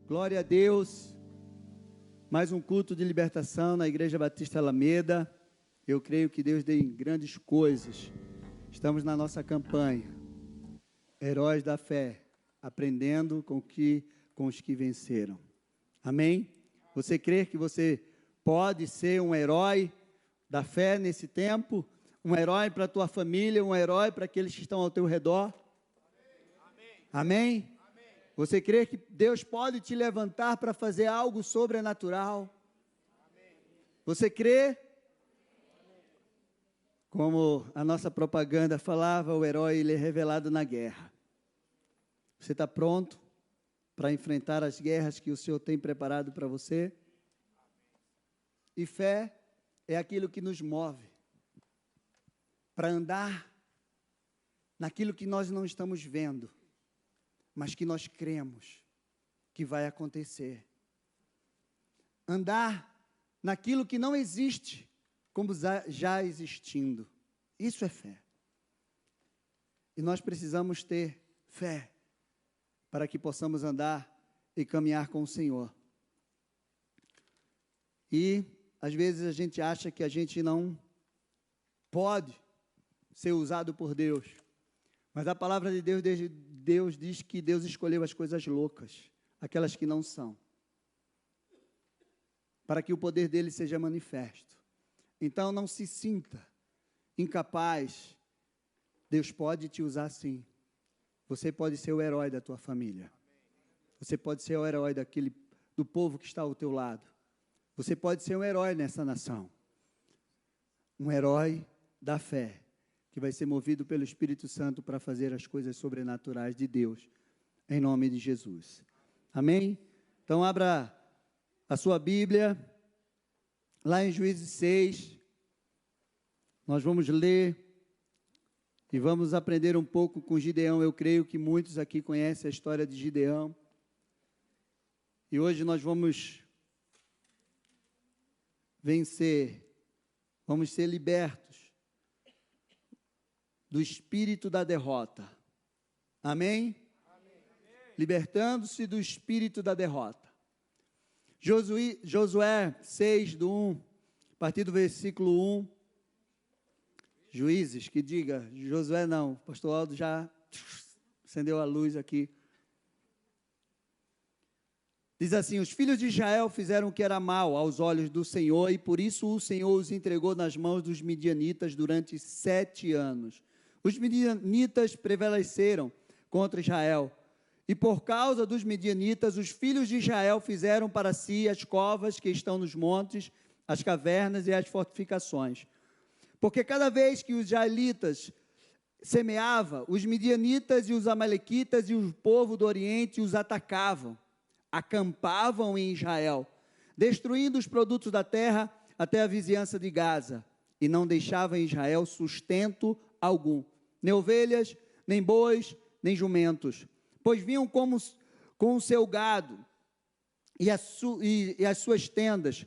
Glória a Deus, mais um culto de libertação na Igreja Batista Alameda. Eu creio que Deus tem grandes coisas. Estamos na nossa campanha, Heróis da Fé, aprendendo com os que venceram. Amém? Você crê que você pode ser um herói da fé nesse tempo? Um herói para a tua família, um herói para aqueles que estão ao teu redor? Amém? Amém? Você crê que Deus pode te levantar para fazer algo sobrenatural? Você crê? Como a nossa propaganda falava, o herói ele é revelado na guerra. Você está pronto para enfrentar as guerras que o Senhor tem preparado para você? E fé é aquilo que nos move para andar naquilo que nós não estamos vendo, mas que nós cremos que vai acontecer. Andar naquilo que não existe, como já existindo. Isso é fé. E nós precisamos ter fé para que possamos andar e caminhar com o Senhor. E, às vezes, a gente acha que a gente não pode ser usado por Deus. Mas a palavra de Deus diz que Deus escolheu as coisas loucas, aquelas que não são, para que o poder dele seja manifesto. Então não se sinta incapaz. Deus pode te usar sim. Você pode ser o herói da tua família. Você pode ser o herói do povo que está ao teu lado. Você pode ser um herói nessa nação. Um herói da fé, que vai ser movido pelo Espírito Santo para fazer as coisas sobrenaturais de Deus, em nome de Jesus. Amém? Então, abra a sua Bíblia, lá em Juízes 6, nós vamos ler e vamos aprender um pouco com Gideão. Eu creio que muitos aqui conhecem a história de Gideão. E hoje nós vamos vencer, vamos ser libertos do espírito da derrota. Amém? Amém. Libertando-se do espírito da derrota. Josué 6, do 1, a partir do versículo 1. Juízes, que diga, Josué não, o pastor Aldo já acendeu a luz aqui. Diz assim: os filhos de Israel fizeram o que era mal aos olhos do Senhor, e por isso o Senhor os entregou nas mãos dos midianitas durante 7 anos. Os midianitas prevaleceram contra Israel, e por causa dos midianitas, os filhos de Israel fizeram para si as covas que estão nos montes, as cavernas e as fortificações. Porque cada vez que os israelitas semeavam, os midianitas e os amalequitas e o povo do Oriente os atacavam, acampavam em Israel, destruindo os produtos da terra até a vizinhança de Gaza, e não deixavam em Israel sustento algum, nem ovelhas, nem bois, nem jumentos, pois vinham com o seu gado e as suas tendas,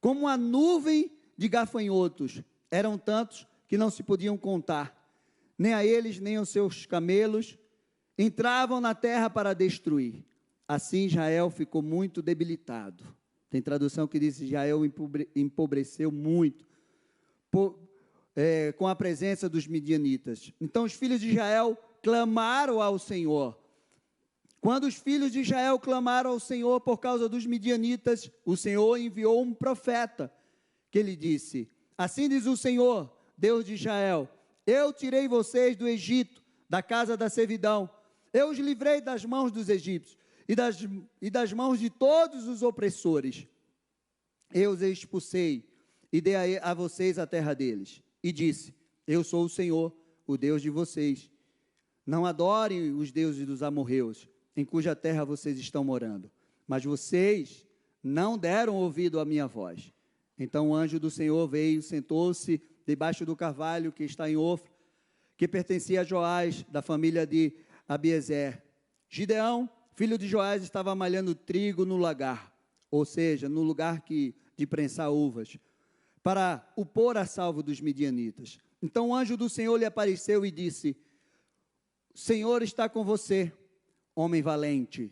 como uma nuvem de gafanhotos. Eram tantos que não se podiam contar, nem a eles, nem aos seus camelos, entravam na terra para destruir. Assim Israel ficou muito debilitado. Tem tradução que diz: Israel empobreceu muito com a presença dos midianitas. Então os filhos de Israel clamaram ao Senhor. Quando os filhos de Israel clamaram ao Senhor por causa dos midianitas, o Senhor enviou um profeta, que lhe disse: assim diz o Senhor, Deus de Israel: eu tirei vocês do Egito, da casa da servidão. Eu os livrei das mãos dos egípcios e das mãos de todos os opressores. Eu os expulsei e dei a vocês a terra deles. E disse: eu sou o Senhor, o Deus de vocês. Não adorem os deuses dos amorreus, em cuja terra vocês estão morando. Mas vocês não deram ouvido à minha voz. Então o anjo do Senhor veio, sentou-se debaixo do carvalho que está em Ofra, que pertencia a Joás, da família de Abiezer. Gideão, filho de Joás, estava malhando trigo no lagar, ou seja, no lugar de prensar uvas, para o pôr a salvo dos midianitas. Então o anjo do Senhor lhe apareceu e disse: o Senhor está com você, homem valente.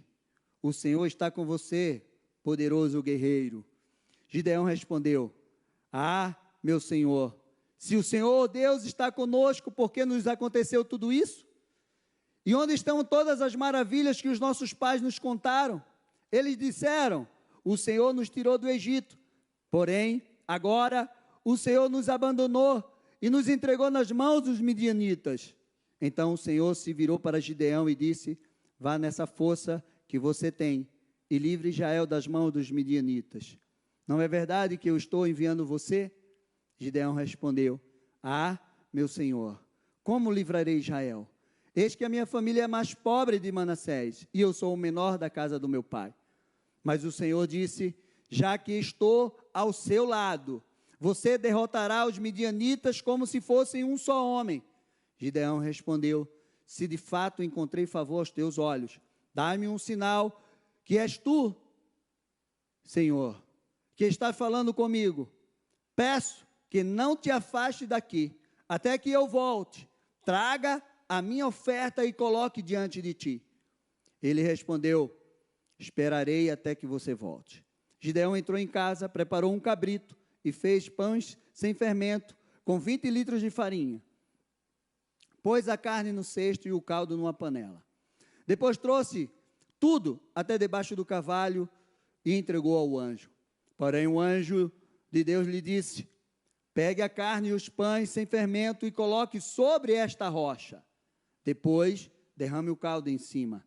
o Senhor está com você, poderoso guerreiro. Gideão respondeu: Ah, meu Senhor, se o Senhor Deus está conosco, por que nos aconteceu tudo isso? E onde estão todas as maravilhas que os nossos pais nos contaram? Eles disseram: o Senhor nos tirou do Egito, porém, agora o Senhor nos abandonou e nos entregou nas mãos dos midianitas. Então o Senhor se virou para Gideão e disse: vá nessa força que você tem e livre Israel das mãos dos midianitas. Não é verdade que eu estou enviando você? Gideão respondeu: Ah, meu Senhor, como livrarei Israel? Eis que a minha família é mais pobre de Manassés, e eu sou o menor da casa do meu pai. Mas o Senhor disse: já que estou ao seu lado, você derrotará os midianitas como se fossem um só homem. Gideão respondeu: se de fato encontrei favor aos teus olhos, dá-me um sinal que és tu, Senhor, que estás falando comigo. Peço que não te afaste daqui, até que eu volte. Traga a minha oferta e coloque diante de ti. Ele respondeu: esperarei até que você volte. Gideão entrou em casa, preparou um cabrito e fez pães sem fermento, com 20 litros de farinha. Pôs a carne no cesto e o caldo numa panela. Depois trouxe tudo até debaixo do carvalho e entregou ao anjo. Porém o anjo de Deus lhe disse: pegue a carne e os pães sem fermento e coloque sobre esta rocha. Depois derrame o caldo em cima.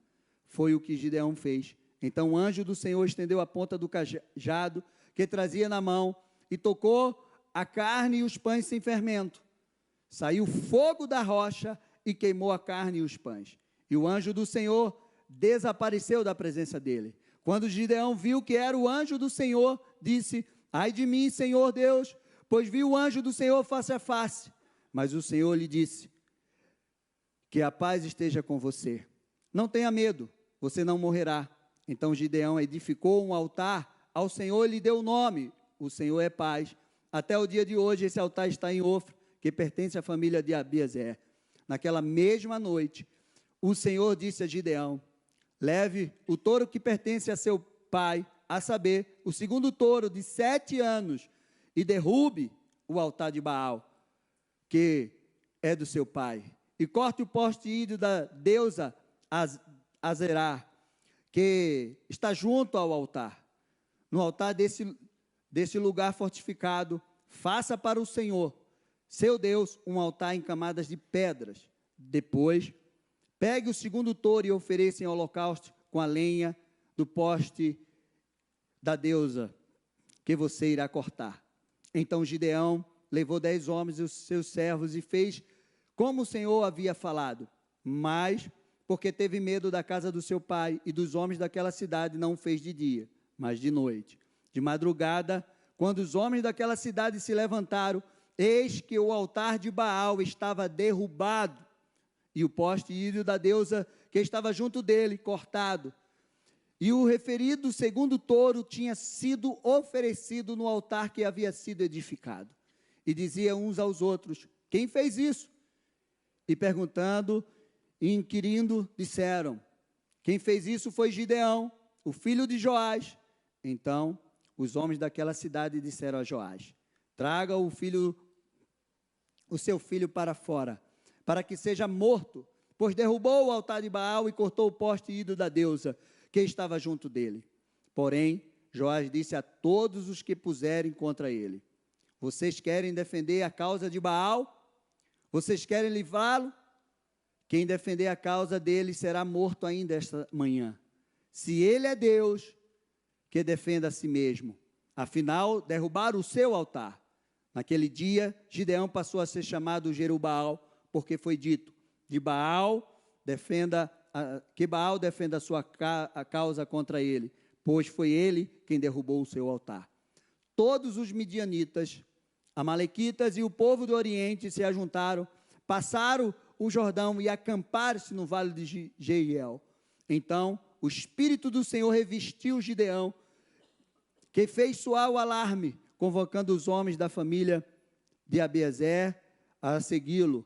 Foi o que Gideão fez. Então o anjo do Senhor estendeu a ponta do cajado que trazia na mão e tocou a carne e os pães sem fermento. Saiu fogo da rocha e queimou a carne e os pães. E o anjo do Senhor desapareceu da presença dele. Quando Gideão viu que era o anjo do Senhor, disse: ai de mim, Senhor Deus, pois vi o anjo do Senhor face a face. Mas o Senhor lhe disse: que a paz esteja com você. Não tenha medo, você não morrerá. Então Gideão edificou um altar ao Senhor e lhe deu o nome: o Senhor é paz. Até o dia de hoje esse altar está em Ofra, que pertence à família de Abiezer. Naquela mesma noite, o Senhor disse a Gideão: leve o touro que pertence a seu pai, a saber, o segundo touro de 7 anos, e derrube o altar de Baal, que é do seu pai, e corte o poste ídolo da deusa Azerá, que está junto ao altar. No altar desse lugar fortificado, faça para o Senhor, seu Deus, um altar em camadas de pedras. Depois, pegue o segundo touro e ofereça em holocausto com a lenha do poste da deusa, que você irá cortar. Então Gideão levou 10 homens e os seus servos e fez como o Senhor havia falado. Mas, porque teve medo da casa do seu pai e dos homens daquela cidade, não o fez de dia, mas de noite. De madrugada, quando os homens daquela cidade se levantaram, eis que o altar de Baal estava derrubado e o poste ídolo da deusa que estava junto dele cortado. E o referido segundo touro tinha sido oferecido no altar que havia sido edificado. E diziam uns aos outros: quem fez isso? E perguntando e inquirindo, disseram: quem fez isso foi Gideão, o filho de Joás. Então os homens daquela cidade disseram a Joás: traga o seu filho para fora, para que seja morto, pois derrubou o altar de Baal e cortou o poste ídolo da deusa que estava junto dele. Porém, Joás disse a todos os que puserem contra ele: vocês querem defender a causa de Baal? Vocês querem livrá-lo? Quem defender a causa dele será morto ainda esta manhã. Se ele é Deus, que defenda a si mesmo. Afinal, derrubaram o seu altar. Naquele dia, Gideão passou a ser chamado Jerubbaal, porque foi dito: que Baal defenda a sua causa contra ele, pois foi ele quem derrubou o seu altar. Todos os midianitas, amalequitas e o povo do Oriente se ajuntaram, passaram o Jordão e acamparam-se no vale de Jeiel. Então o Espírito do Senhor revestiu Gideão, que fez soar o alarme, convocando os homens da família de Abiezer a segui-lo.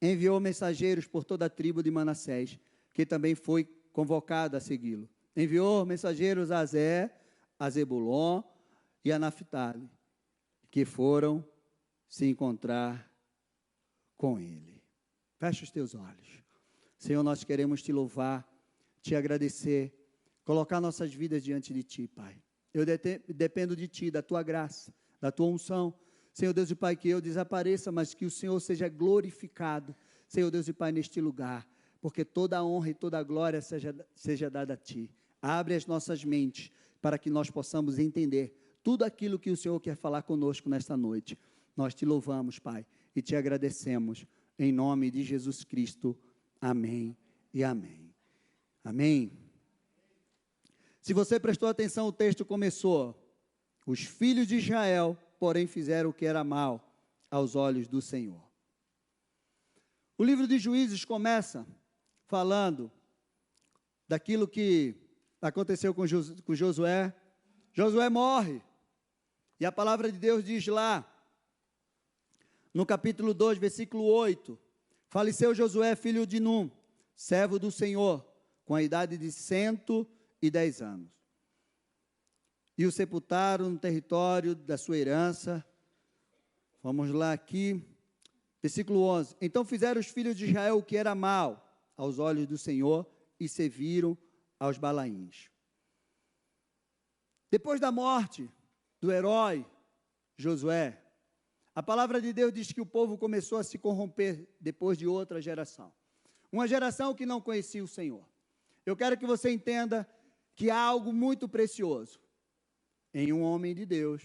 Enviou mensageiros por toda a tribo de Manassés, que também foi convocada a segui-lo. enviou mensageiros a Zé, a Zebulon e a Naftali, que foram se encontrar com ele. Fecha os teus olhos. Senhor, nós queremos te louvar, te agradecer, colocar nossas vidas diante de ti, Pai. Eu dependo de ti, da tua graça, da tua unção. Senhor Deus e Pai, que eu desapareça, mas que o Senhor seja glorificado, Senhor Deus e Pai, neste lugar, porque toda a honra e toda a glória seja dada a ti. Abre as nossas mentes para que nós possamos entender tudo aquilo que o Senhor quer falar conosco nesta noite. Nós te louvamos, Pai, e te agradecemos, em nome de Jesus Cristo. Amém e amém. Amém. Se você prestou atenção, o texto começou: os filhos de Israel, porém, fizeram o que era mal aos olhos do Senhor. O livro de Juízes começa falando daquilo que aconteceu com Josué. Josué morre, e a palavra de Deus diz lá, no capítulo 2, versículo 8, faleceu Josué, filho de Num, servo do Senhor, com a idade de 110 anos. E o sepultaram no território da sua herança. Vamos lá aqui, versículo 11. Então fizeram os filhos de Israel o que era mal aos olhos do Senhor e serviram aos Balaíns. Depois da morte do herói Josué, a palavra de Deus diz que o povo começou a se corromper depois de outra geração. Uma geração que não conhecia o Senhor. Eu quero que você entenda que há algo muito precioso em um homem de Deus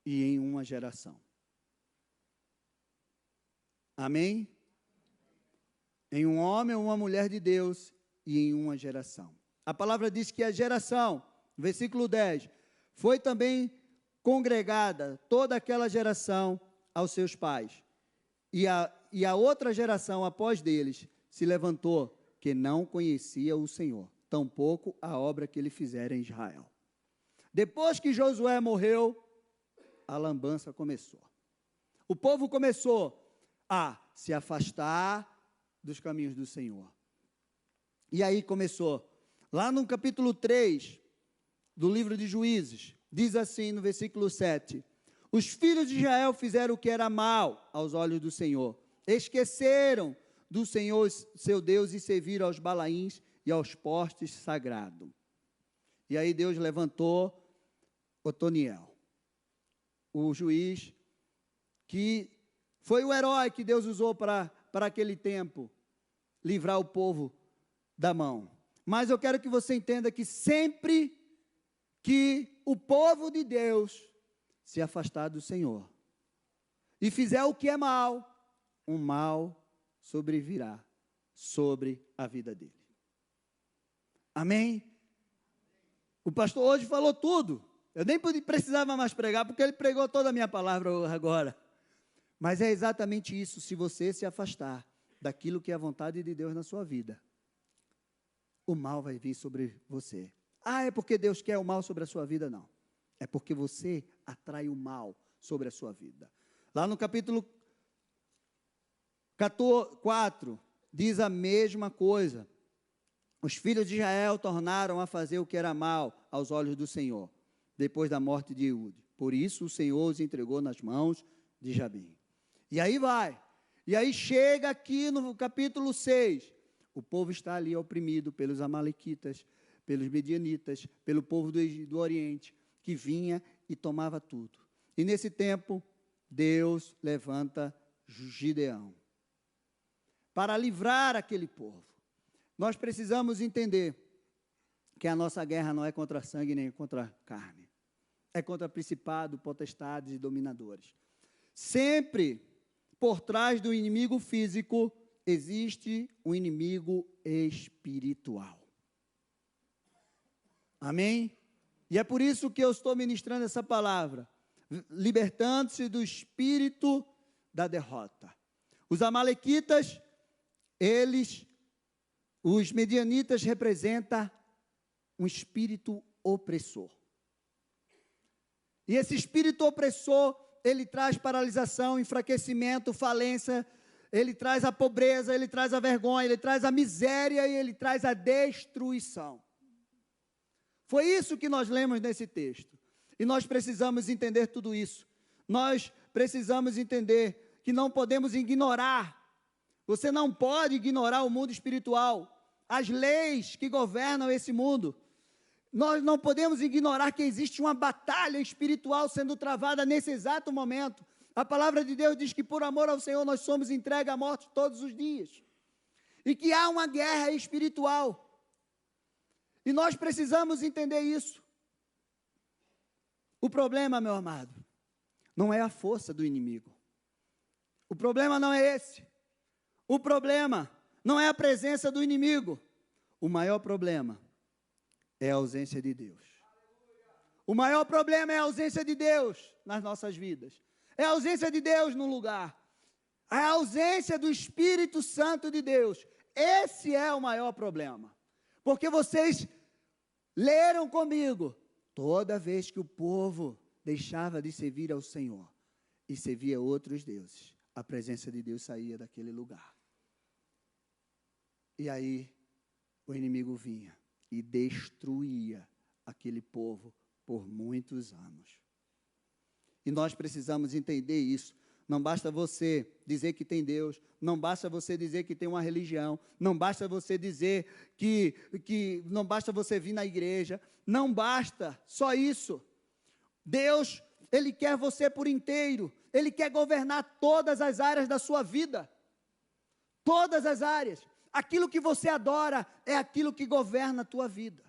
e em uma geração. Amém? Em um homem ou uma mulher de Deus e em uma geração. A palavra diz que a geração, versículo 10, foi também congregada, toda aquela geração, aos seus pais. E a outra geração, após deles, se levantou, que não conhecia o Senhor, tampouco a obra que ele fizera em Israel. Depois que Josué morreu, a lambança começou. O povo começou a se afastar dos caminhos do Senhor. E aí começou, lá no capítulo 3 do livro de Juízes, diz assim no versículo 7, os filhos de Israel fizeram o que era mal aos olhos do Senhor, esqueceram do Senhor seu Deus e serviram aos Balaíns e aos postes sagrados. E aí Deus levantou Otoniel, o juiz, que foi o herói que Deus usou para aquele tempo, livrar o povo da mão. Mas eu quero que você entenda que sempre que o povo de Deus se afastar do Senhor e fizer o que é mal, um mal sobrevirá sobre a vida dele. Amém? O pastor hoje falou tudo. Eu nem precisava mais pregar, porque ele pregou toda a minha palavra agora. Mas é exatamente isso, se você se afastar daquilo que é a vontade de Deus na sua vida, o mal vai vir sobre você. Ah, é porque Deus quer o mal sobre a sua vida? Não. É porque você atrai o mal sobre a sua vida. Lá no capítulo 4, diz a mesma coisa. Os filhos de Israel tornaram a fazer o que era mal aos olhos do Senhor, depois da morte de Eude. Por isso o Senhor os entregou nas mãos de Jabim. E aí vai. E aí chega aqui no capítulo 6. O povo está ali oprimido pelos amalequitas, pelos medianitas, pelo povo do Oriente, que vinha e tomava tudo. E nesse tempo, Deus levanta Gideão para livrar aquele povo. Nós precisamos entender que a nossa guerra não é contra sangue nem contra carne. É contra principado, potestades e dominadores. Sempre por trás do inimigo físico existe um inimigo espiritual. Amém? E é por isso que eu estou ministrando essa palavra, libertando-se do espírito da derrota. Os amalequitas, os medianitas representam um espírito opressor. E esse espírito opressor, ele traz paralisação, enfraquecimento, falência, ele traz a pobreza, ele traz a vergonha, ele traz a miséria e ele traz a destruição. Foi isso que nós lemos nesse texto. E nós precisamos entender tudo isso. Nós precisamos entender que não podemos ignorar. Você não pode ignorar o mundo espiritual, as leis que governam esse mundo. Nós não podemos ignorar que existe uma batalha espiritual sendo travada nesse exato momento. A palavra de Deus diz que por amor ao Senhor nós somos entregues à morte todos os dias. E que há uma guerra espiritual. E nós precisamos entender isso. O problema, meu amado, não é a força do inimigo. O problema não é esse. O problema não é a presença do inimigo. O maior problema é a ausência de Deus. O maior problema é a ausência de Deus nas nossas vidas. É a ausência de Deus no lugar. A ausência do Espírito Santo de Deus. Esse é o maior problema. Porque vocês leram comigo. Toda vez que o povo deixava de servir ao Senhor e servia outros deuses, a presença de Deus saía daquele lugar. E aí o inimigo vinha e destruía aquele povo por muitos anos. E nós precisamos entender isso. Não basta você dizer que tem Deus, não basta você dizer que tem uma religião, não basta você dizer que não basta você vir na igreja, não basta só isso. Deus, Ele quer você por inteiro, Ele quer governar todas as áreas da sua vida, todas as áreas. Aquilo que você adora é aquilo que governa a tua vida.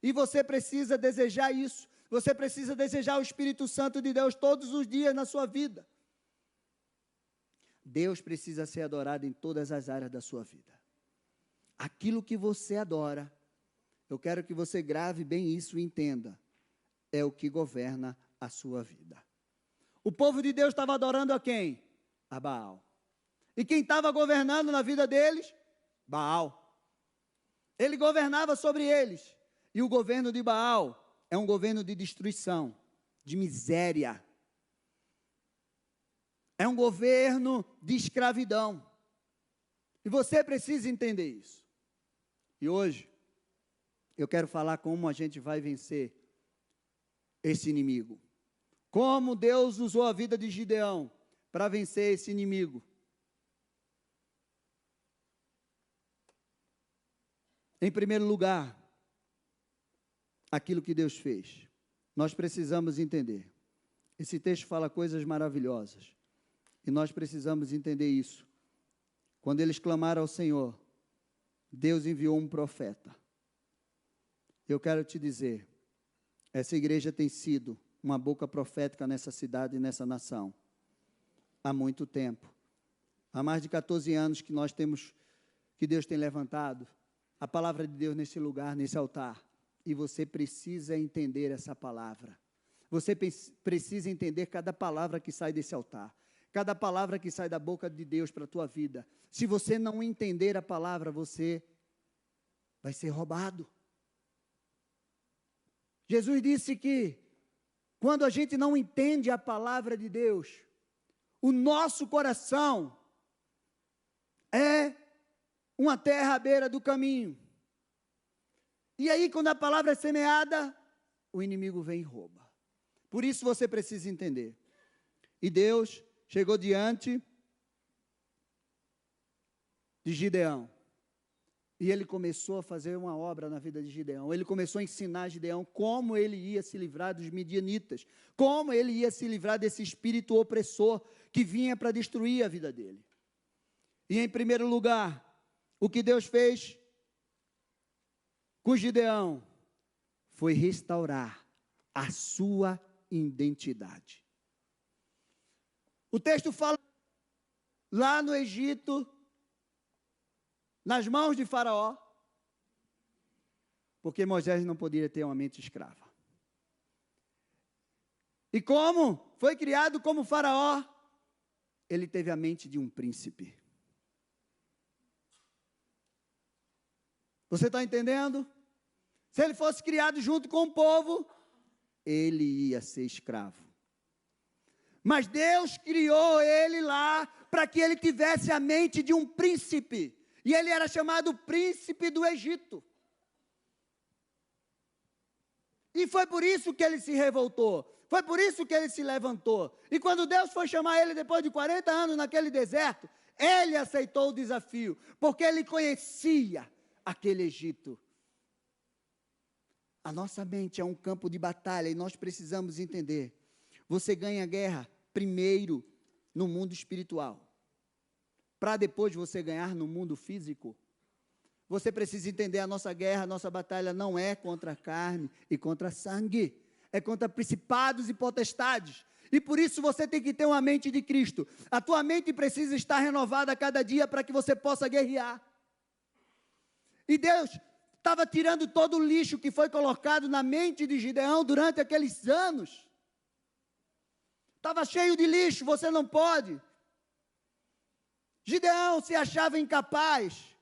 E você precisa desejar isso. Você precisa desejar o Espírito Santo de Deus todos os dias na sua vida. Deus precisa ser adorado em todas as áreas da sua vida. Aquilo que você adora, eu quero que você grave bem isso e entenda, é o que governa a sua vida. O povo de Deus estava adorando a quem? A Baal. E quem estava governando na vida deles? Baal. Ele governava sobre eles. E o governo de Baal é um governo de destruição, de miséria. É um governo de escravidão. E você precisa entender isso. E hoje, eu quero falar como a gente vai vencer esse inimigo. Como Deus usou a vida de Gideão para vencer esse inimigo. Em primeiro lugar, aquilo que Deus fez. Nós precisamos entender. Esse texto fala coisas maravilhosas. E nós precisamos entender isso. Quando eles clamaram ao Senhor, Deus enviou um profeta. Eu quero te dizer, essa igreja tem sido uma boca profética nessa cidade e nessa nação. Há muito tempo. Há mais de 14 anos que nós temos, que Deus tem levantado a palavra de Deus nesse lugar, nesse altar. E você precisa entender essa palavra. Você precisa entender cada palavra que sai desse altar. Cada palavra que sai da boca de Deus para a tua vida. Se você não entender a palavra, você vai ser roubado. Jesus disse que quando a gente não entende a palavra de Deus, o nosso coração é uma terra à beira do caminho. E aí, quando a palavra é semeada, o inimigo vem e rouba. Por isso você precisa entender. E Deus chegou diante de Gideão. E ele começou a fazer uma obra na vida de Gideão. Ele começou a ensinar a Gideão como ele ia se livrar dos midianitas. Como ele ia se livrar desse espírito opressor que vinha para destruir a vida dele. E em primeiro lugar, o que Deus fez com Gideão foi restaurar a sua identidade. O texto fala lá no Egito, nas mãos de Faraó, porque Moisés não podia ter uma mente escrava. E como foi criado como Faraó, ele teve a mente de um príncipe. Você está entendendo? Se ele fosse criado junto com o povo, ele ia ser escravo. Mas Deus criou ele lá para que ele tivesse a mente de um príncipe. E ele era chamado príncipe do Egito. E foi por isso que ele se revoltou. Foi por isso que ele se levantou. E quando Deus foi chamar ele depois de 40 anos naquele deserto, ele aceitou o desafio, porque ele conhecia aquele Egito. A nossa mente é um campo de batalha e nós precisamos entender. Você ganha a guerra primeiro no mundo espiritual, para depois você ganhar no mundo físico. Você precisa entender, a nossa guerra, a nossa batalha não é contra a carne e contra sangue, é contra principados e potestades. E por isso você tem que ter uma mente de Cristo. A tua mente precisa estar renovada a cada dia para que você possa guerrear. E Deus estava tirando todo o lixo que foi colocado na mente de Gideão durante aqueles anos. Estava cheio de lixo, você não pode. Gideão se achava incapaz.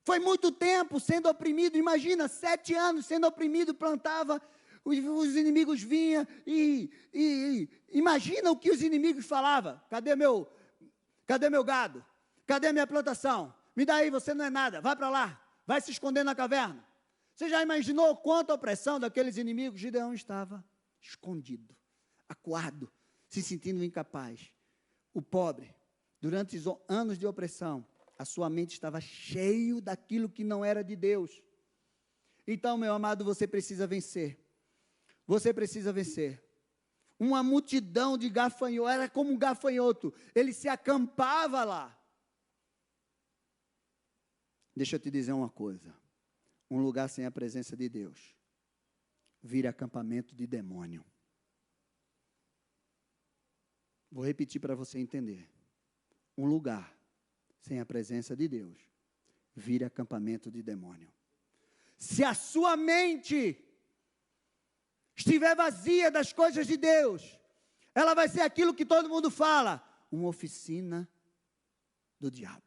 Foi muito tempo sendo oprimido, imagina, 7 anos sendo oprimido, plantava, os inimigos vinham e imagina o que os inimigos falavam. Cadê meu gado? Cadê minha plantação? Me dá aí, você não é nada, vai para lá, vai se esconder na caverna. Você já imaginou quanta opressão daqueles inimigos? Gideão estava escondido, acuado, se sentindo incapaz. O pobre, durante os anos de opressão, a sua mente estava cheio daquilo que não era de Deus. Então, meu amado, você precisa vencer. Você precisa vencer. Uma multidão de gafanhotos, era como um gafanhoto, ele se acampava lá. Deixa eu te dizer uma coisa. Um lugar sem a presença de Deus vira acampamento de demônio. Vou repetir para você entender. Um lugar sem a presença de Deus vira acampamento de demônio. Se a sua mente estiver vazia das coisas de Deus, ela vai ser aquilo que todo mundo fala, uma oficina do diabo.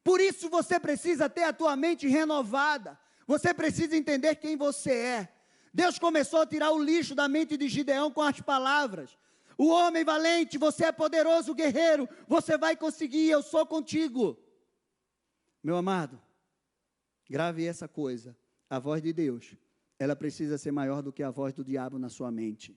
Por isso você precisa ter a tua mente renovada. Você precisa entender quem você é. Deus começou a tirar o lixo da mente de Gideão com as palavras. O homem valente, você é poderoso guerreiro, você vai conseguir, eu sou contigo. Meu amado, grave essa coisa, a voz de Deus, ela precisa ser maior do que a voz do diabo na sua mente.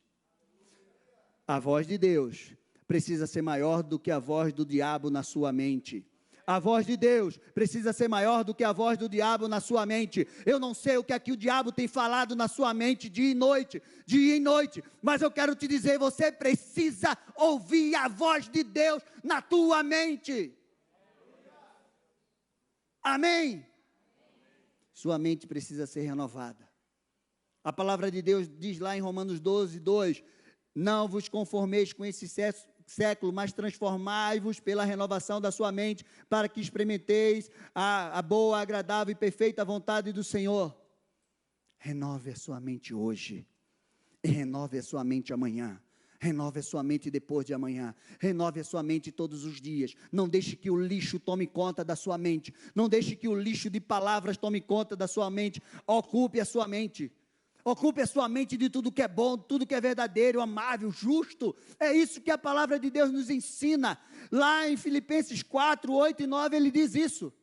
A voz de Deus precisa ser maior do que a voz do diabo na sua mente. A voz de Deus precisa ser maior do que a voz do diabo na sua mente. Eu não sei o que aqui o diabo tem falado na sua mente dia e noite, mas eu quero te dizer, você precisa ouvir a voz de Deus na tua mente. Amém? Sua mente precisa ser renovada. A palavra de Deus diz lá em Romanos 12, 2, não vos conformeis com esse século, mas transformai-vos pela renovação da sua mente, para que experimenteis a boa, agradável e perfeita vontade do Senhor. Renove a sua mente hoje, e renove a sua mente amanhã, renove a sua mente depois de amanhã, renove a sua mente todos os dias. Não deixe que o lixo tome conta da sua mente, não deixe que o lixo de palavras tome conta da sua mente. Ocupe a sua mente. Ocupe a sua mente de tudo que é bom, tudo que é verdadeiro, amável, justo. É isso que a palavra de Deus nos ensina. Lá em Filipenses 4, 8 e 9, ele diz isso.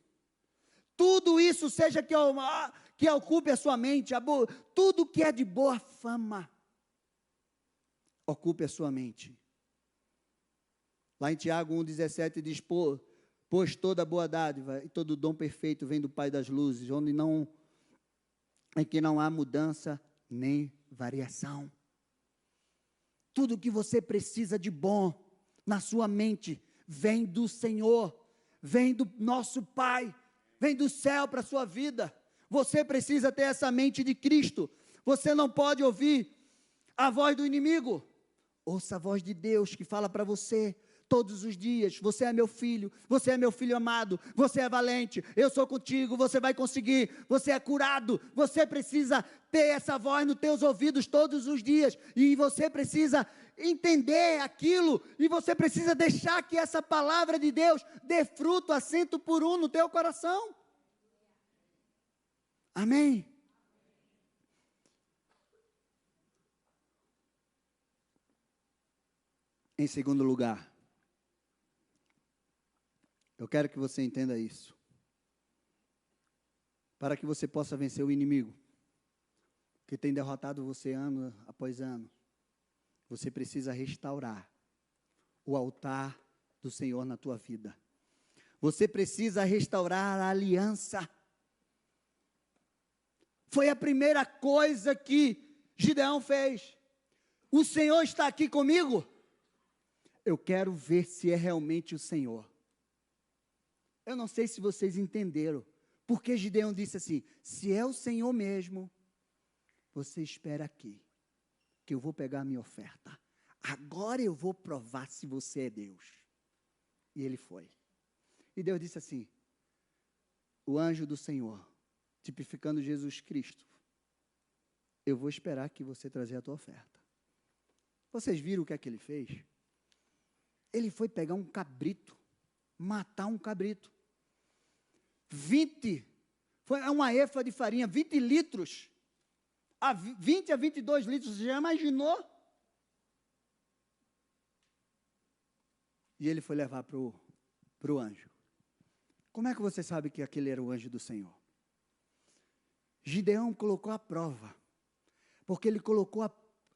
Tudo isso seja que ocupe a sua mente, tudo que é de boa fama, ocupe a sua mente. Lá em Tiago 1,17 diz, pois toda boa dádiva e todo dom perfeito vem do Pai das luzes, em que não há mudança nem variação. Tudo que você precisa de bom na sua mente vem do Senhor, vem do nosso Pai, vem do céu para a sua vida. Você precisa ter essa mente de Cristo. Você não pode ouvir a voz do inimigo. Ouça a voz de Deus que fala para você todos os dias, você é meu filho amado, você é valente, eu sou contigo, você vai conseguir, você é curado. Você precisa ter essa voz nos teus ouvidos todos os dias, e você precisa entender aquilo, e você precisa deixar que essa palavra de Deus dê fruto, assento por um no teu coração. Amém? Em segundo lugar, eu quero que você entenda isso. Para que você possa vencer o inimigo, que tem derrotado você ano após ano. Você precisa restaurar o altar do Senhor na tua vida. Você precisa restaurar a aliança. Foi a primeira coisa que Gideão fez. O Senhor está aqui comigo? Eu quero ver se é realmente o Senhor. Eu não sei se vocês entenderam, porque Gideão disse assim: se é o Senhor mesmo, você espera aqui, que eu vou pegar a minha oferta. Agora eu vou provar se você é Deus. E ele foi. E Deus disse assim: o anjo do Senhor, tipificando Jesus Cristo, eu vou esperar que você trazer a tua oferta. Vocês viram o que é que ele fez? Ele foi pegar um cabrito, matar um cabrito. 20, foi uma efa de farinha, 20 litros. 20 a 22 litros, você já imaginou? E ele foi levar para o anjo. Como é que você sabe que aquele era o anjo do Senhor? Gideão colocou a prova, porque ele colocou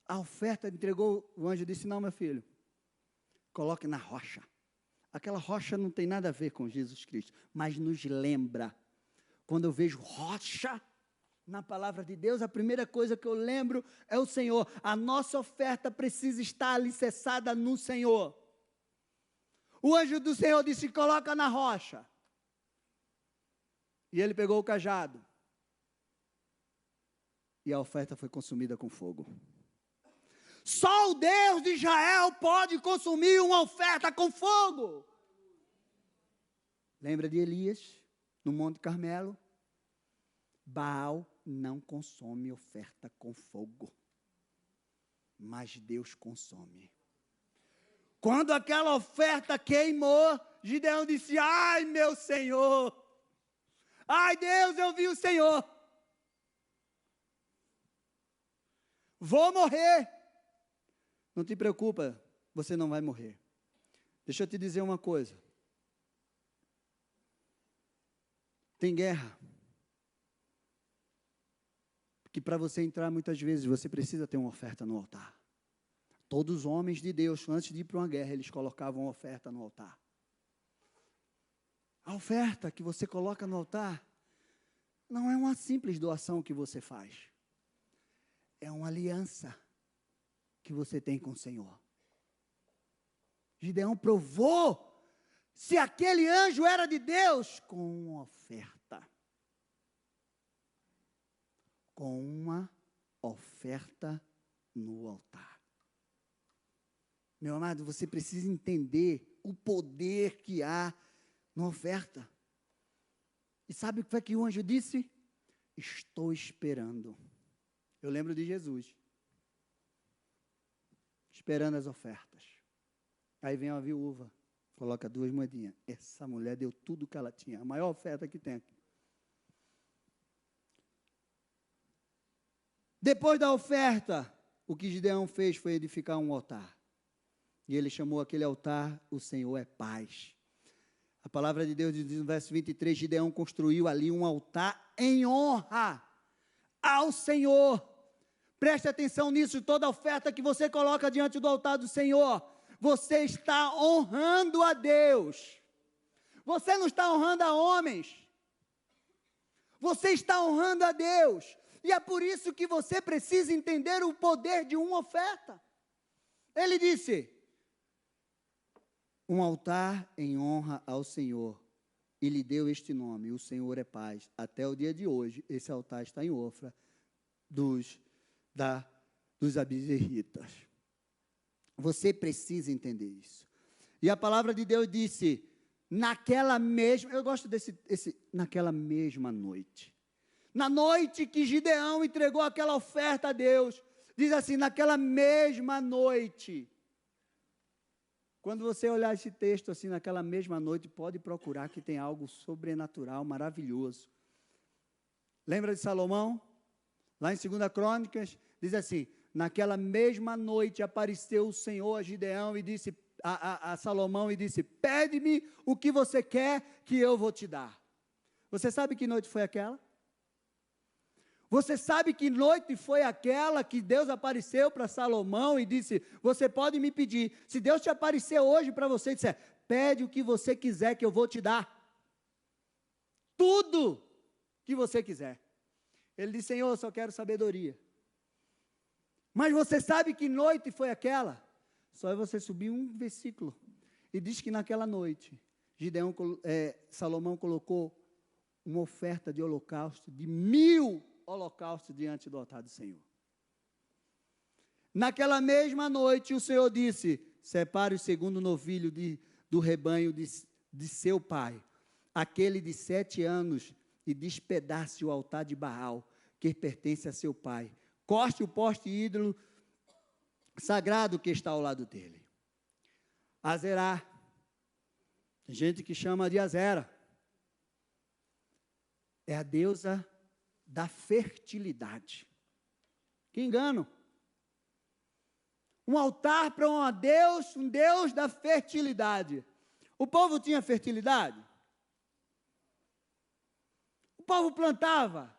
a oferta, entregou, o anjo disse: não, meu filho, coloque na rocha. Aquela rocha não tem nada a ver com Jesus Cristo, mas nos lembra. Quando eu vejo rocha na palavra de Deus, a primeira coisa que eu lembro é o Senhor. A nossa oferta precisa estar alicerçada no Senhor. O anjo do Senhor disse: coloca na rocha. E ele pegou o cajado. E a oferta foi consumida com fogo. Só o Deus de Israel pode consumir uma oferta com fogo. Lembra de Elias, no Monte Carmelo? Baal não consome oferta com fogo, mas Deus consome. Quando aquela oferta queimou, Gideão disse: ai, meu Senhor, ai, Deus, eu vi o Senhor, vou morrer. Não te preocupa, você não vai morrer. Deixa eu te dizer uma coisa. Tem guerra. Porque para você entrar, muitas vezes, você precisa ter uma oferta no altar. Todos os homens de Deus, antes de ir para uma guerra, eles colocavam uma oferta no altar. A oferta que você coloca no altar não é uma simples doação que você faz. É uma aliança que você tem com o Senhor. Gideão provou se aquele anjo era de Deus com uma oferta. Com uma oferta no altar. Meu amado, você precisa entender o poder que há na oferta. E sabe o que foi que o anjo disse? Estou esperando. Eu lembro de Jesus. Esperando as ofertas. Aí vem uma viúva, coloca 2 moedinhas. Essa mulher deu tudo que ela tinha, a maior oferta que tem aqui. Depois da oferta, o que Gideão fez foi edificar um altar. E ele chamou aquele altar, o Senhor é paz. A palavra de Deus diz no verso 23, Gideão construiu ali um altar em honra ao Senhor. Preste atenção nisso, toda oferta que você coloca diante do altar do Senhor, você está honrando a Deus. Você não está honrando a homens. Você está honrando a Deus. E é por isso que você precisa entender o poder de uma oferta. Ele disse: um altar em honra ao Senhor. E lhe deu este nome, o Senhor é paz. Até o dia de hoje, esse altar está em Ofra dos abizerritas. Você precisa entender isso. E a palavra de Deus disse, naquela mesma, eu gosto naquela mesma noite. Na noite que Gideão entregou aquela oferta a Deus, diz assim, naquela mesma noite. Quando você olhar esse texto assim, naquela mesma noite, pode procurar que tem algo sobrenatural, maravilhoso. Lembra de Salomão? Lá em 2 Crônicas, diz assim, naquela mesma noite apareceu o Senhor a Gideão e disse a Salomão e disse, pede-me o que você quer que eu vou te dar. Você sabe que noite foi aquela? Você sabe que noite foi aquela que Deus apareceu para Salomão e disse: você pode me pedir. Se Deus te aparecer hoje para você e disser: pede o que você quiser que eu vou te dar. Tudo que você quiser. Ele disse: Senhor, eu só quero sabedoria. Mas você sabe que noite foi aquela? Só é você subir um versículo. E diz que naquela noite, Salomão colocou uma oferta de holocausto de 1000 holocaustos diante do altar do Senhor. Naquela mesma noite, o Senhor disse: separe o segundo novilho do rebanho de seu pai, aquele de 7 anos, e despedace o altar de Baal, que pertence a seu pai. Corte o poste ídolo sagrado que está ao lado dele. Azerá. Tem gente que chama de Azera. É a deusa da fertilidade. Que engano. Um altar para um Deus da fertilidade. O povo tinha fertilidade? O povo plantava,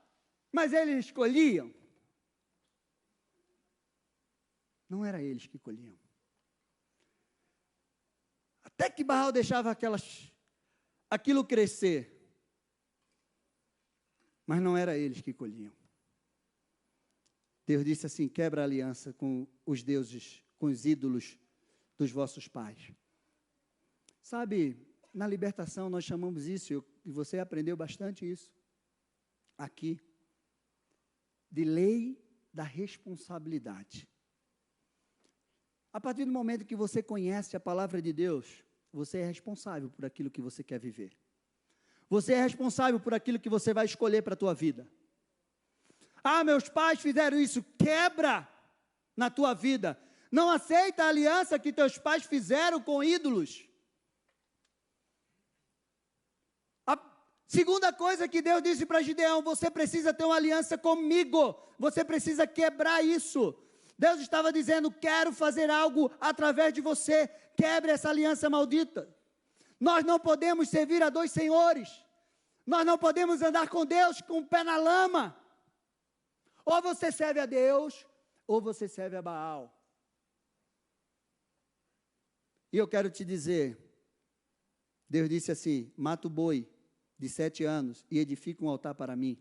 mas eles escolhiam? Não era eles que colhiam. Até que Baal deixava aquilo crescer. Mas não era eles que colhiam. Deus disse assim: quebra a aliança com os deuses, com os ídolos dos vossos pais. Sabe, na libertação nós chamamos isso, e você aprendeu bastante isso aqui, de lei da responsabilidade. A partir do momento que você conhece a palavra de Deus, você é responsável por aquilo que você quer viver. Você é responsável por aquilo que você vai escolher para a tua vida. Ah, meus pais fizeram isso. Quebra na tua vida. Não aceita a aliança que teus pais fizeram com ídolos. A segunda coisa que Deus disse para Gideão: você precisa ter uma aliança comigo. Você precisa quebrar isso. Deus estava dizendo: quero fazer algo através de você. Quebre essa aliança maldita. Nós não podemos servir a dois senhores. Nós não podemos andar com Deus com o pé na lama. Ou você serve a Deus, ou você serve a Baal. E eu quero te dizer, Deus disse assim: mata o boi de 7 anos e edifica um altar para mim.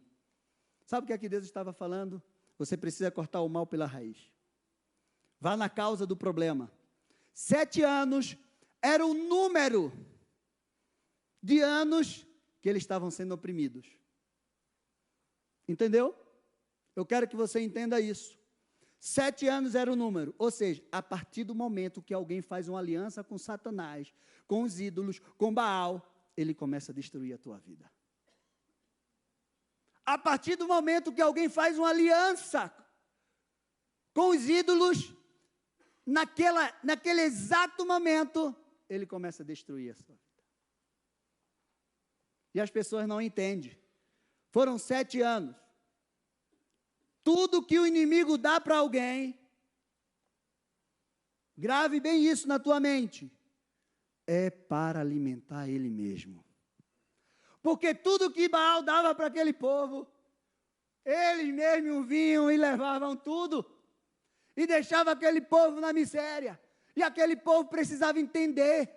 Sabe o que é que Deus estava falando? Você precisa cortar o mal pela raiz. Vá na causa do problema. 7 anos era o número de anos que eles estavam sendo oprimidos. Entendeu? Eu quero que você entenda isso. 7 anos era o número. Ou seja, a partir do momento que alguém faz uma aliança com Satanás, com os ídolos, com Baal, ele começa a destruir a tua vida. A partir do momento que alguém faz uma aliança com os ídolos, naquele exato momento, ele começa a destruir a sua vida. E as pessoas não entendem. Foram 7 anos. Tudo que o inimigo dá para alguém, grave bem isso na tua mente, é para alimentar ele mesmo. Porque tudo que Baal dava para aquele povo, eles mesmos vinham e levavam tudo. E deixava aquele povo na miséria. E aquele povo precisava entender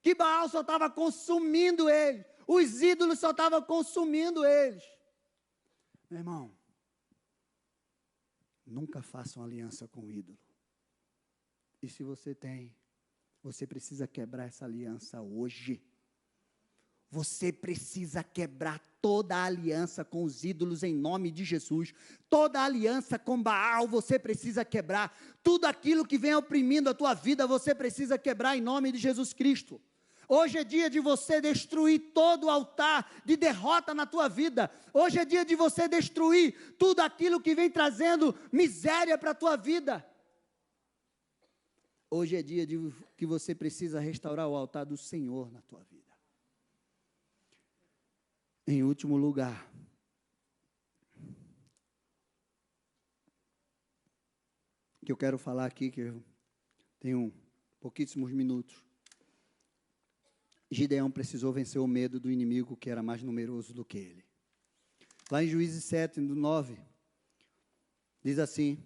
que Baal só estava consumindo eles. Os ídolos só estavam consumindo eles. Meu irmão, nunca faça uma aliança com o ídolo. E se você tem, você precisa quebrar essa aliança hoje. Você precisa quebrar toda a aliança com os ídolos em nome de Jesus. Toda a aliança com Baal você precisa quebrar. Tudo aquilo que vem oprimindo a tua vida você precisa quebrar em nome de Jesus Cristo. Hoje é dia de você destruir todo o altar de derrota na tua vida. Hoje é dia de você destruir tudo aquilo que vem trazendo miséria para a tua vida. Hoje é dia que você precisa restaurar o altar do Senhor na tua vida. Em último lugar, que eu quero falar aqui, que eu tenho pouquíssimos minutos. Gideão precisou vencer o medo do inimigo que era mais numeroso do que ele. Lá em Juízes 7, no 9, diz assim: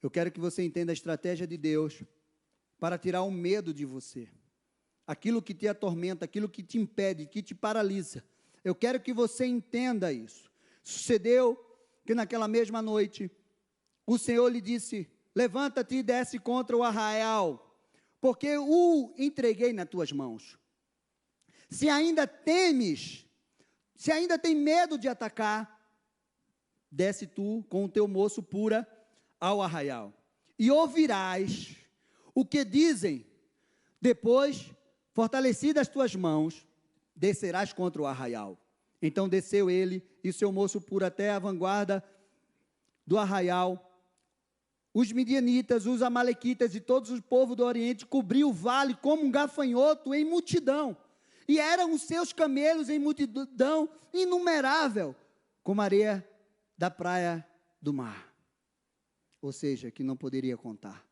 eu quero que você entenda a estratégia de Deus para tirar o medo de você. Aquilo que te atormenta, aquilo que te impede, que te paralisa. Eu quero que você entenda isso. Sucedeu que naquela mesma noite, o Senhor lhe disse: levanta-te e desce contra o arraial, porque o entreguei nas tuas mãos. Se ainda temes, se ainda tem medo de atacar, desce tu com o teu moço pura ao arraial, e ouvirás o que dizem. Depois, fortalecidas as tuas mãos, descerás contra o arraial. Então desceu ele e seu moço pura até a vanguarda do arraial. Os midianitas, os amalequitas e todos os povos do Oriente cobriu o vale como um gafanhoto em multidão. E eram os seus camelos em multidão inumerável, como a areia da praia do mar. Ou seja, que não poderia contar.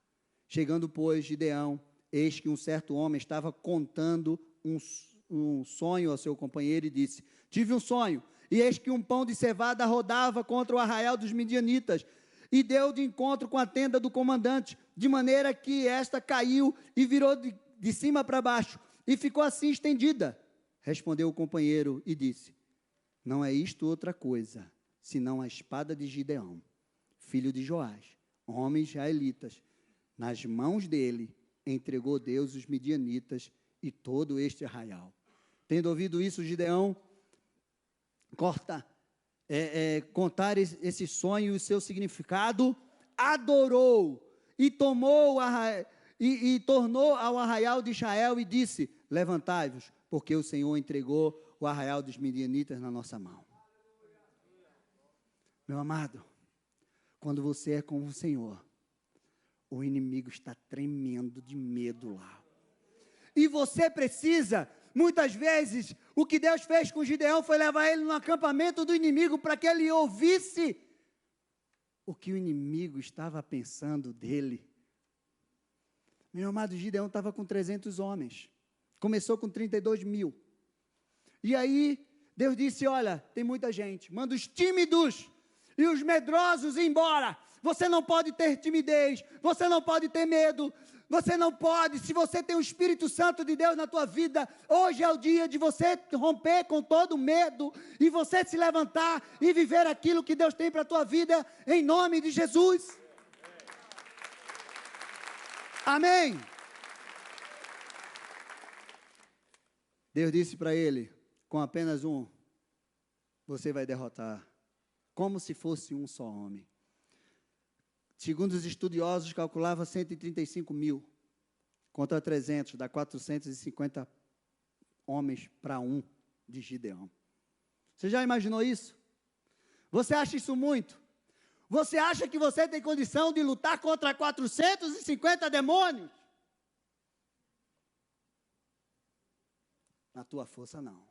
Chegando, pois, Gideão, eis que um certo homem estava contando um sonho ao seu companheiro e disse: tive um sonho, e eis que um pão de cevada rodava contra o arraial dos midianitas, e deu de encontro com a tenda do comandante, de maneira que esta caiu e virou de cima para baixo, e ficou assim estendida. Respondeu o companheiro e disse: não é isto outra coisa, senão a espada de Gideão, filho de Joás, homem israelitas. Nas mãos dele entregou Deus os midianitas e todo este arraial. Tendo ouvido isso, Gideão contar esse sonho e o seu significado, adorou e tornou ao arraial de Israel e disse: levantai-vos, porque o Senhor entregou o arraial dos midianitas na nossa mão. Meu amado, quando você é com o Senhor, o inimigo está tremendo de medo lá. E você precisa, muitas vezes, o que Deus fez com Gideão foi levar ele no acampamento do inimigo para que ele ouvisse o que o inimigo estava pensando dele. Meu amado, Gideão estava com 300 homens. Começou com 32 mil. E aí, Deus disse: olha, tem muita gente, manda os tímidos e os medrosos ir embora. Você não pode ter timidez, você não pode ter medo, você não pode. Se você tem o Espírito Santo de Deus na tua vida, hoje é o dia de você romper com todo medo e você se levantar e viver aquilo que Deus tem para a tua vida, em nome de Jesus. Amém. Deus disse para ele: com apenas um, você vai derrotar, como se fosse um só homem. Segundo os estudiosos, calculava 135 mil contra 300, dá 450 homens para um de Gideão. Você já imaginou isso? Você acha isso muito? Você acha que você tem condição de lutar contra 450 demônios? Na tua força não,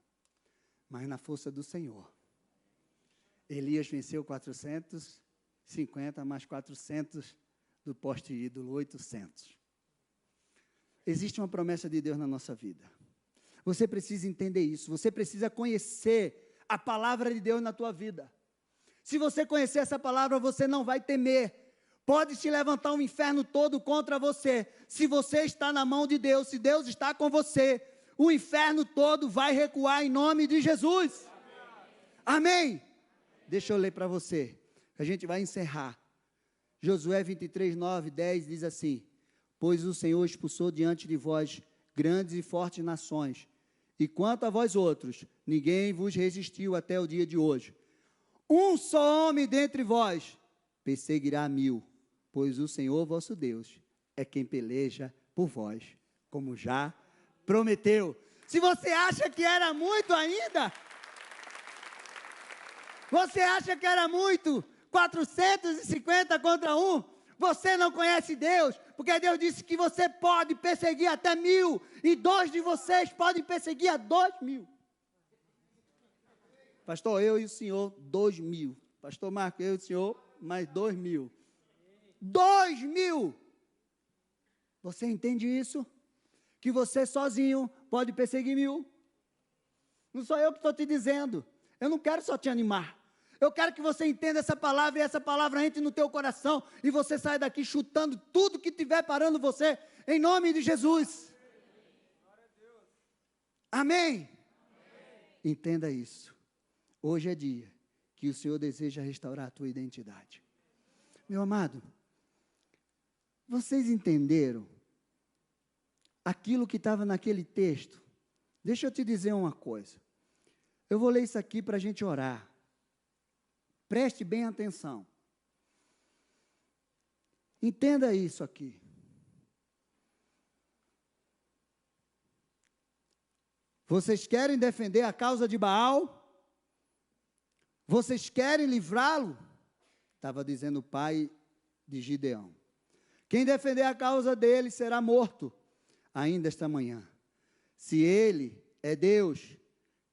mas na força do Senhor. Elias venceu 450 mais 400 do poste ídolo, 800. Existe uma promessa de Deus na nossa vida. Você precisa entender isso. Você precisa conhecer a palavra de Deus na tua vida. Se você conhecer essa palavra, você não vai temer. Pode se levantar um inferno todo contra você. Se você está na mão de Deus, se Deus está com você, o inferno todo vai recuar em nome de Jesus. Amém? Deixa eu ler para você. A gente vai encerrar. Josué 23, 9, 10 diz assim: pois o Senhor expulsou diante de vós grandes e fortes nações, e quanto a vós outros, ninguém vos resistiu até o dia de hoje. Um só homem dentre vós perseguirá 1000, pois o Senhor vosso Deus é quem peleja por vós, como já prometeu. Se você acha que era muito ainda, você acha que era muito, 450 contra 1, você não conhece Deus, porque Deus disse que você pode perseguir até 1000, e 2 de vocês podem perseguir a 2000. Pastor, eu e o senhor, 2000. Pastor Marco, eu e o senhor, mais 2000. 2000! Você entende isso? Que você sozinho pode perseguir 1000. Não sou eu que estou te dizendo. Eu não quero só te animar. Eu quero que você entenda essa palavra e essa palavra entre no teu coração e você saia daqui chutando tudo que estiver parando você, em nome de Jesus. Amém? Entenda isso. Hoje é dia que o Senhor deseja restaurar a tua identidade. Meu amado, vocês entenderam aquilo que estava naquele texto? Deixa eu te dizer uma coisa. Eu vou ler isso aqui para a gente orar. Preste bem atenção. Entenda isso aqui. Vocês querem defender a causa de Baal? Vocês querem livrá-lo? Estava dizendo o pai de Gideão. Quem defender a causa dele será morto ainda esta manhã. Se ele é Deus,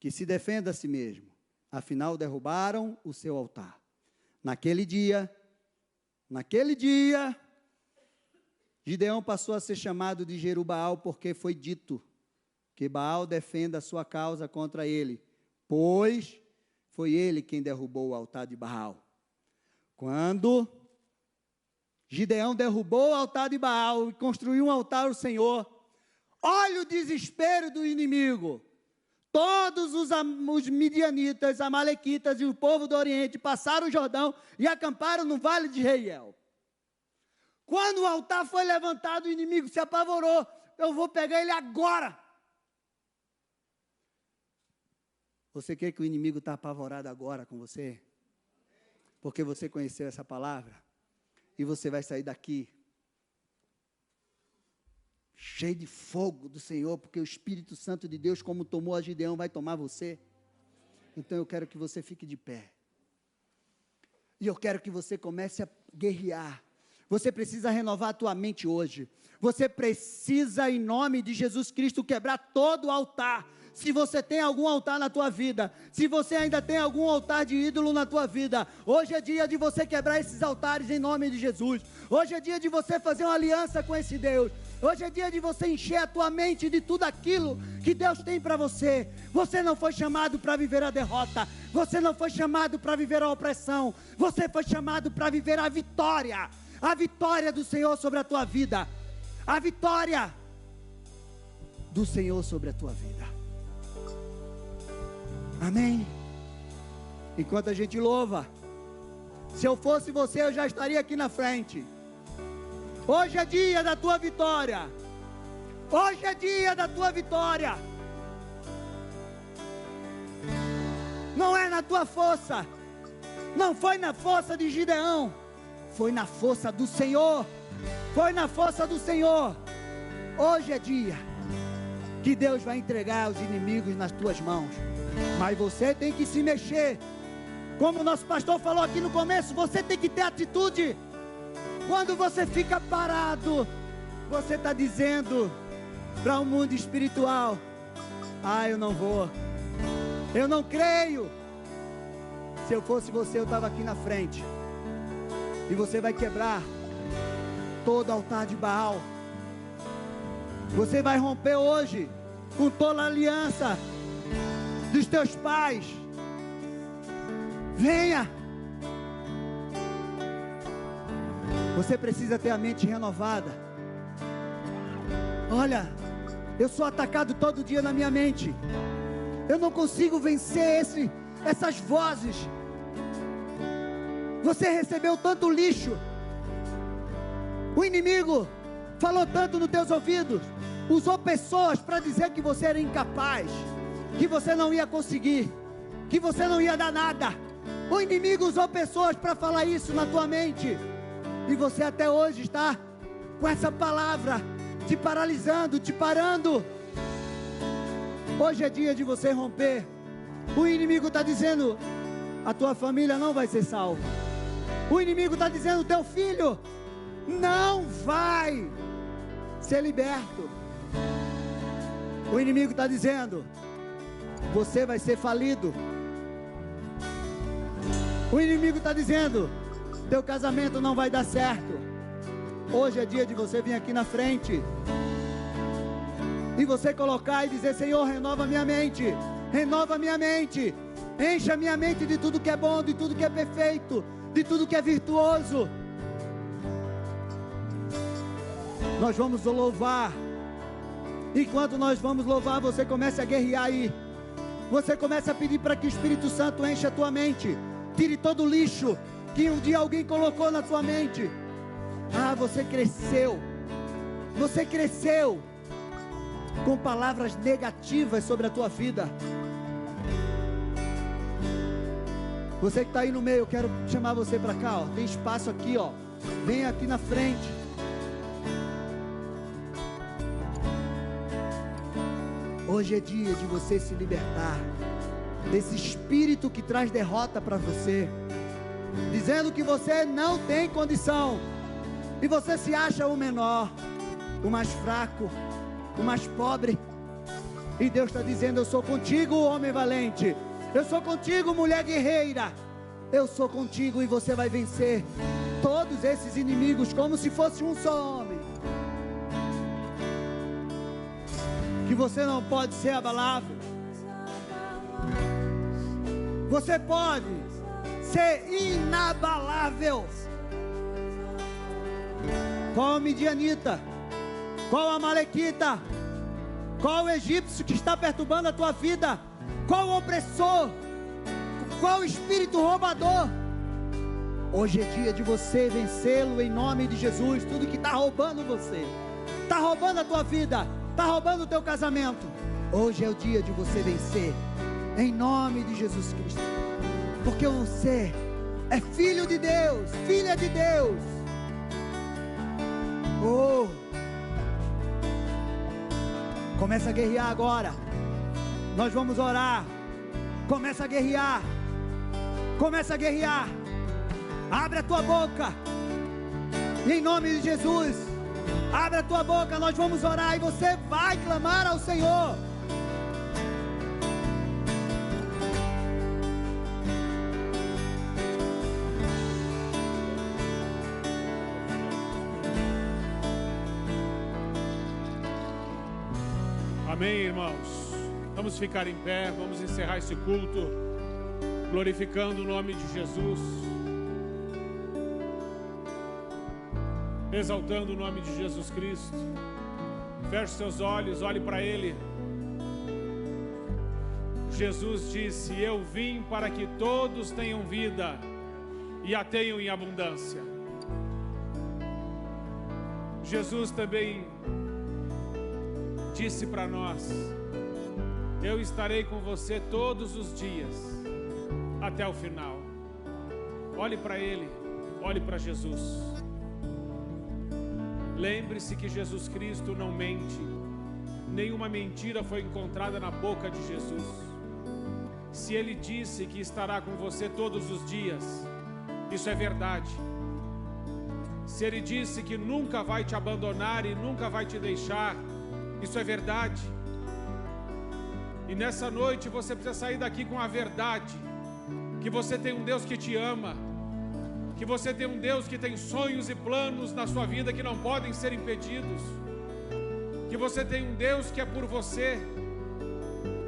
que se defenda a si mesmo. Afinal, derrubaram o seu altar. Naquele dia, Gideão passou a ser chamado de Jerubaal, porque foi dito que Baal defenda a sua causa contra ele, pois foi ele quem derrubou o altar de Baal. Quando Gideão derrubou o altar de Baal e construiu um altar ao Senhor, olha o desespero do inimigo. Todos os midianitas, amalequitas e o povo do Oriente passaram o Jordão e acamparam no vale de Jeiel. Quando o altar foi levantado, o inimigo se apavorou. Eu vou pegar ele agora. Você quer que o inimigo está apavorado agora com você? Porque você conheceu essa palavra? E você vai sair daqui cheio de fogo do Senhor, porque o Espírito Santo de Deus, como tomou a Gideão, vai tomar você. Então eu quero que você fique de pé. E eu quero que você comece a guerrear. Você precisa renovar a tua mente hoje. Você precisa, em nome de Jesus Cristo, quebrar todo o altar. Se você tem algum altar na tua vida, se você ainda tem algum altar de ídolo na tua vida, hoje é dia de você quebrar esses altares em nome de Jesus. Hoje é dia de você fazer uma aliança com esse Deus. Hoje é dia de você encher a tua mente de tudo aquilo que Deus tem para você. Você não foi chamado para viver a derrota. Você não foi chamado para viver a opressão. Você foi chamado para viver a vitória. A vitória do Senhor sobre a tua vida. A vitória do Senhor sobre a tua vida. Amém? Enquanto a gente louva, se eu fosse você, eu já estaria aqui na frente. Hoje é dia da tua vitória. Hoje é dia da tua vitória. Não é na tua força. Não foi na força de Gideão. Foi na força do Senhor. Foi na força do Senhor. Hoje é dia que Deus vai entregar os inimigos nas tuas mãos. Mas você tem que se mexer. Como o nosso pastor falou aqui no começo, você tem que ter atitude. Quando você fica parado, você está dizendo para o mundo espiritual: ah, eu não vou, eu não creio. Se eu fosse você, eu estava aqui na frente. E você vai quebrar todo altar de Baal. Você vai romper hoje com toda a aliança dos teus pais. Venha. Você precisa ter a mente renovada. Olha, eu sou atacado todo dia na minha mente. Eu não consigo vencer essas vozes. Você recebeu tanto lixo. O inimigo falou tanto nos teus ouvidos. Usou pessoas para dizer que você era incapaz, que você não ia conseguir, que você não ia dar nada. O inimigo usou pessoas para falar isso na tua mente. E você até hoje está com essa palavra te paralisando, te parando. Hoje é dia de você romper. O inimigo está dizendo: a tua família não vai ser salva. O inimigo está dizendo: teu filho não vai ser liberto. O inimigo está dizendo: você vai ser falido. O inimigo está dizendo: teu casamento não vai dar certo. Hoje é dia de você vir aqui na frente e você colocar e dizer: Senhor, renova minha mente, renova minha mente. Encha minha mente de tudo que é bom, de tudo que é perfeito, de tudo que é virtuoso. Nós vamos louvar. Enquanto nós vamos louvar, você começa a guerrear aí. Você começa a pedir para que o Espírito Santo encha a tua mente. Tire todo o lixo que um dia alguém colocou na sua mente. Ah, você cresceu. Você cresceu com palavras negativas sobre a tua vida. Você que está aí no meio, eu quero chamar você para cá, ó. Tem espaço aqui, ó. Vem aqui na frente. Hoje é dia de você se libertar desse espírito que traz derrota para você, dizendo que você não tem condição, e você se acha o menor, o mais fraco, o mais pobre. E Deus está dizendo: eu sou contigo, homem valente. Eu sou contigo, mulher guerreira. Eu sou contigo, e você vai vencer todos esses inimigos como se fosse um só homem. Que você não pode ser abalável. Você pode ser inabalável. Qual a midianita? Qual a amalequita? Qual o egípcio que está perturbando a tua vida? Qual o opressor? Qual o espírito roubador? Hoje é dia de você vencê-lo em nome de Jesus. Tudo que está roubando você, está roubando a tua vida, está roubando o teu casamento, hoje é o dia de você vencer em nome de Jesus Cristo. Porque você é filho de Deus, filha de Deus. Oh, começa a guerrear agora. Nós vamos orar. Começa a guerrear. Começa a guerrear. Abre a tua boca. E em nome de Jesus, abre a tua boca. Nós vamos orar e você vai clamar ao Senhor. Amém, irmãos? Vamos ficar em pé, vamos encerrar esse culto, glorificando o nome de Jesus, exaltando o nome de Jesus Cristo. Feche seus olhos, olhe para Ele. Jesus disse: eu vim para que todos tenham vida e a tenham em abundância. Jesus também disse para nós: eu estarei com você todos os dias, até o final. Olhe para Ele, olhe para Jesus. Lembre-se que Jesus Cristo não mente. Nenhuma mentira foi encontrada na boca de Jesus. Se Ele disse que estará com você todos os dias, isso é verdade. Se Ele disse que nunca vai te abandonar e nunca vai te deixar, isso é verdade. E nessa noite você precisa sair daqui com a verdade, que você tem um Deus que te ama, que você tem um Deus que tem sonhos e planos na sua vida que não podem ser impedidos, que você tem um Deus que é por você.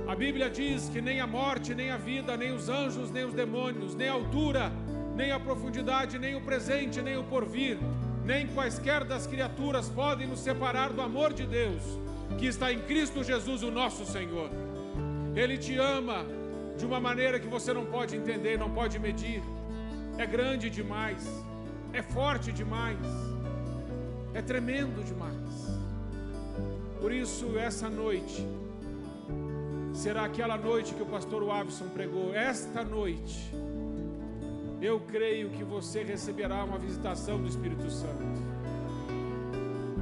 A Bíblia diz que nem a morte, nem a vida, nem os anjos, nem os demônios, nem a altura, nem a profundidade, nem o presente, nem o porvir, nem quaisquer das criaturas podem nos separar do amor de Deus que está em Cristo Jesus, o nosso Senhor. Ele te ama de uma maneira que você não pode entender, não pode medir. É grande demais, é forte demais, é tremendo demais. Por isso, essa noite será aquela noite que o pastor Wavison pregou. Esta noite, eu creio que você receberá uma visitação do Espírito Santo.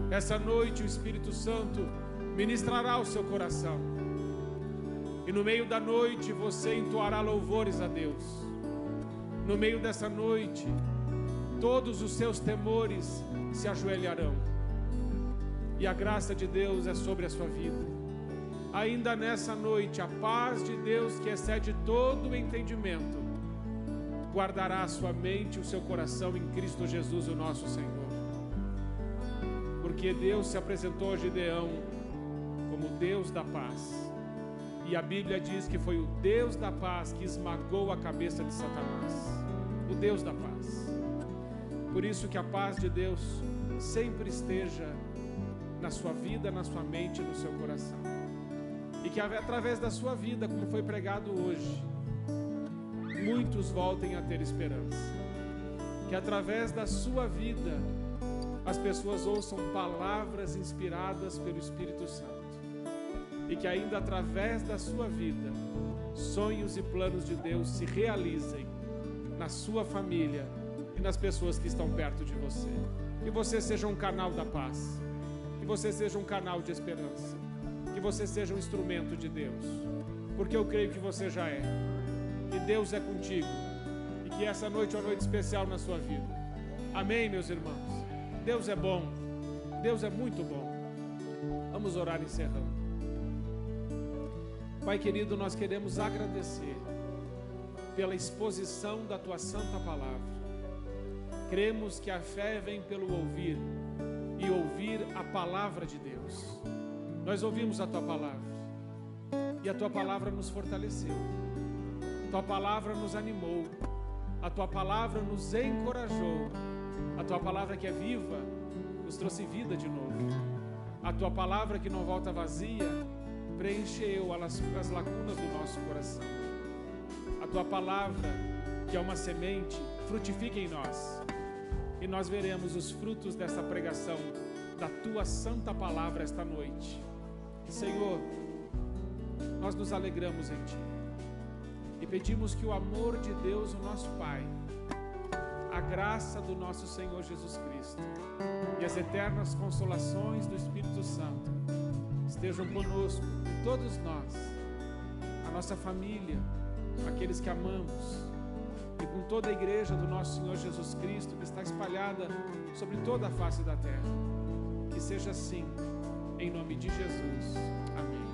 Essa noite o Espírito Santo ministrará o seu coração. E no meio da noite você entoará louvores a Deus. No meio dessa noite, todos os seus temores se ajoelharão. E a graça de Deus é sobre a sua vida. Ainda nessa noite, a paz de Deus, que excede todo o entendimento, guardará a sua mente e o seu coração em Cristo Jesus, o nosso Senhor. Porque Deus se apresentou a Gideão como Deus da paz. E a Bíblia diz que foi o Deus da paz que esmagou a cabeça de Satanás. O Deus da paz. Por isso que a paz de Deus sempre esteja na sua vida, na sua mente, no seu coração. E que através da sua vida, como foi pregado hoje, muitos voltem a ter esperança. Que através da sua vida, as pessoas ouçam palavras inspiradas pelo Espírito Santo. E que ainda através da sua vida, sonhos e planos de Deus se realizem na sua família e nas pessoas que estão perto de você. Que você seja um canal da paz. Que você seja um canal de esperança. Que você seja um instrumento de Deus. Porque eu creio que você já é. Que Deus é contigo. E que essa noite é uma noite especial na sua vida. Amém, meus irmãos? Deus é bom. Deus é muito bom. Vamos orar encerrando. Pai querido, nós queremos agradecer pela exposição da Tua Santa Palavra. Cremos que a fé vem pelo ouvir e ouvir a Palavra de Deus. Nós ouvimos a Tua Palavra e a Tua Palavra nos fortaleceu. A Tua Palavra nos animou. A Tua Palavra nos encorajou. A Tua Palavra que é viva nos trouxe vida de novo. A Tua Palavra que não volta vazia preencheu as lacunas do nosso coração. A Tua Palavra, que é uma semente, frutifica em nós. E nós veremos os frutos dessa pregação da Tua Santa Palavra esta noite. Senhor, nós nos alegramos em Ti. E pedimos que o amor de Deus, o nosso Pai, a graça do nosso Senhor Jesus Cristo e as eternas consolações do Espírito Santo estejam conosco, com todos nós, a nossa família, aqueles que amamos, e com toda a igreja do nosso Senhor Jesus Cristo, que está espalhada sobre toda a face da terra. Que seja assim, em nome de Jesus. Amém.